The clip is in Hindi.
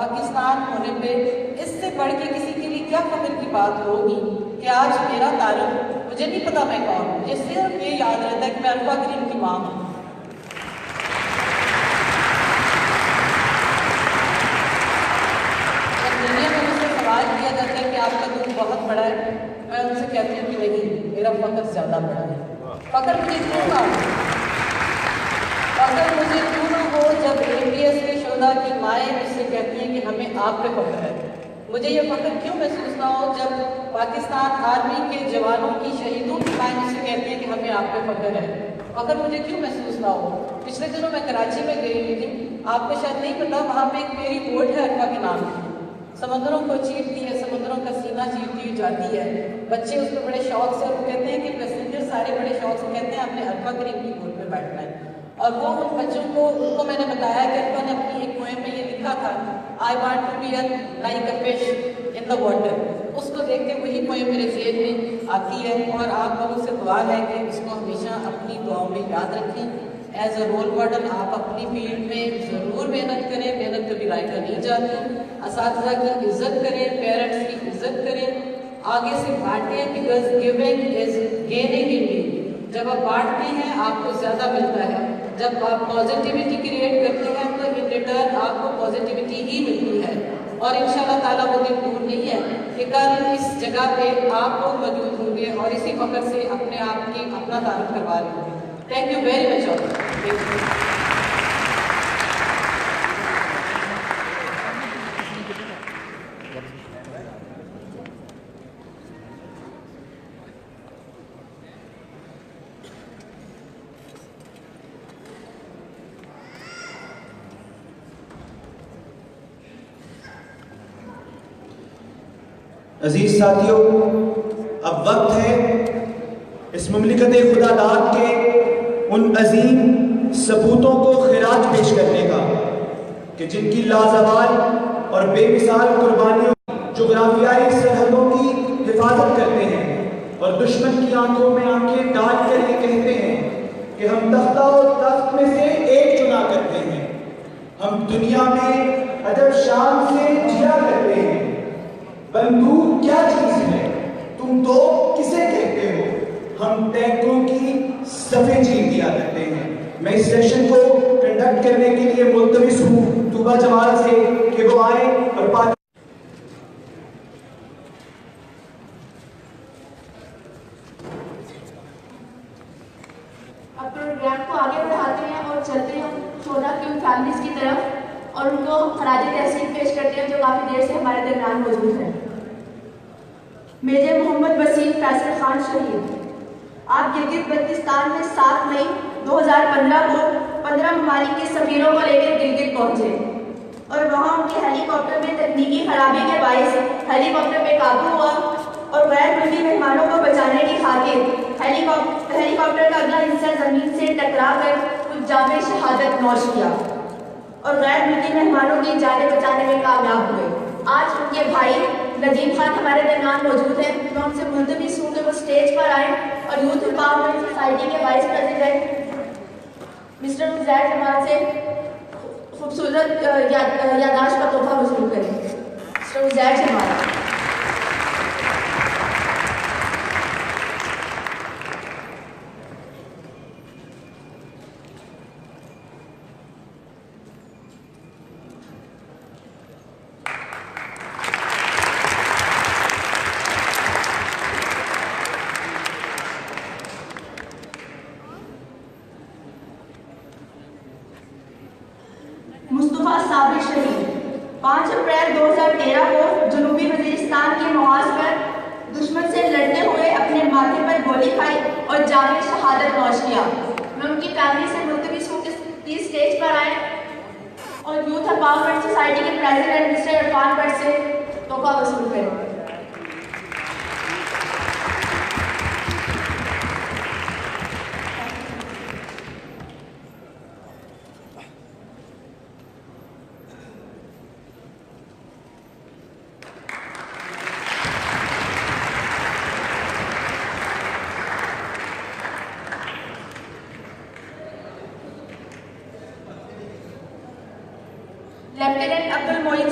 पाकिस्तान होने पे इससे बढ़ के किसी के लिए क्या फख्र की बात होगी कि आज मेरा तारुफ, मुझे नहीं पता मैं कौन हूँ, मुझे सिर्फ ये याद रहता है कि मैं अल्फा करीम की माँ हूँ। जब दुनिया में मुझसे सवाल किया जाता है कि आपका दुख बहुत बड़ा है, मैं उनसे कहती हूँ कि नहीं, मेरा फख्र ज़्यादा बड़ा है। फख्र मुझे क्यों ना हो, फख्र मुझे क्यों ना हो जब APS के शोधा की माएँ मुझसे कहती हैं कि हमें आप पे फख्र है। मुझे ये फख्र क्यों महसूस ना हो जब पाकिस्तान आर्मी के जवानों की, शहीदों की माएँ मुझसे कहती हैं कि हमें आप पे फख्र है। फख्र मुझे क्यों महसूस ना हो। पिछले दिनों मैं कराची में गई हुई थी, आपको शायद नहीं पता, वहाँ पे एक मेरी बोट है अरफा के नाम की, समुद्रों को चीरती है, समुद्रों का सीना चीरती हुई जाती है। बच्चे उस पर बड़े शौक से, वो कहते हैं कि पैसेंजर सारे बड़े शौक से कहते हैं आपने अरफा करीम की बोट पर बैठना है। और वो उन बच्चों को, उनको मैंने बताया कि अरफा ने अपनी एक पोएम में ये लिखा था, I want to be like a fish in the water. उसको देख के वही पोएम मेरे ज़हन में आती है और आप लोगों से दुआ है कि उसको हमेशा अपनी दुआओं में याद रखें। एज अ रोल मॉडल आप अपनी फील्ड में ज़रूर मेहनत करें, मेहनत कभी राय का नहीं जाती। असातिज़ा की इज्जत करें, पेरेंट्स की इज्जत करें, आगे से बांटें, because giving is gaining indeed. जब आप बांटते हैं आपको ज़्यादा मिलता है, जब आप पॉजिटिविटी क्रिएट करते हैं तो इन रिटर्न आपको पॉजिटिविटी ही मिलती है। और इंशाल्लाह ताला वो दिन दूर नहीं है कि कल इस जगह पे आप लोग मौजूद होंगे और इसी वक्त से अपने आप की अपना तारुफ करवा रहे होंगे। Thank you very much all. Thank you. अजीज साथियों, अब वक्त है इस मुमलिकत खुदादाद के उन अजीम सपूतों को खिराज पेश करने का कि जिनकी लाजवाल और बेमिसाल कुर्बानियों, जोग्राफियाई सरहदों की हिफाजत करते हैं और दुश्मन की आंखों में आंखें डाल कर ये कहते हैं कि हम तख्ता और तख्त में से एक चुना करते हैं, हम दुनिया में अदब शान से जिया करते हैं। बंदूक क्या चीज है, तुम तो किसे कहते हो, हम टैंकों की सफे चीर दिया करते हैं। मैं इस सेशन को कंडक्ट करने के लिए मुल्तमिस हूँ तूबा जमाल से कि वो आए और अब प्रोग्राम को आगे बढ़ाते हैं और चलते हैं शोधा की उन फैमिलीज की तरफ और उनको खराज तहसीन पेश करते हैं जो काफ़ी देर से हमारे दरमियान मौजूद हैं। मेजर मोहम्मद वसीम फैसल खान शहीद, आप गिलगित बल्तिस्तान में 7 मई 2015 को 15 ममालिक के सफीरों को लेकर गिलगित पहुंचे और वहां उनके हेलीकॉप्टर में तकनीकी खराबी के बायस हेलीकॉप्टर बेकाबू हुआ और गैर मुल्की मेहमानों को बचाने की खातिर हेलीकॉप्टर का अगला हिस्सा जमीन से टकरा कर कुछ जामे शहादत नौश किया और गैर मुल्की मेहमानों की जानें बचाने में कामयाब हुए। आज उनके भाई नजीम खान हमारे दरमियान मौजूद हैं। मैं उनसे मुल्तमिस हूँ कि वो स्टेज पर आए और यूथ एम्पावरमेंट सोसाइटी के vice president mister Uzair Jamal से खूबसूरत याददाश्त का तोहफा वसूल करें। मिस्टर उजैर जमाल। मुस्तफा साबिर शहीद, 5 अप्रैल 2013 को जनूबी वजीरिस्तान के मवाज पर दुश्मन से लड़ते हुए अपने माथे पर गोली खाई और जामे शहादत नौश किया। मैं उनकी फैमिली से मुल्तमिस हूँ कि स्टेज पर आए और यूथ एम्पावरमेंट सोसाइटी के प्रेसिडेंट मिस्टर इरफान भट्ट से तोहफा वसूल करें। लेफ्टिनेंट अब्दुल मोइन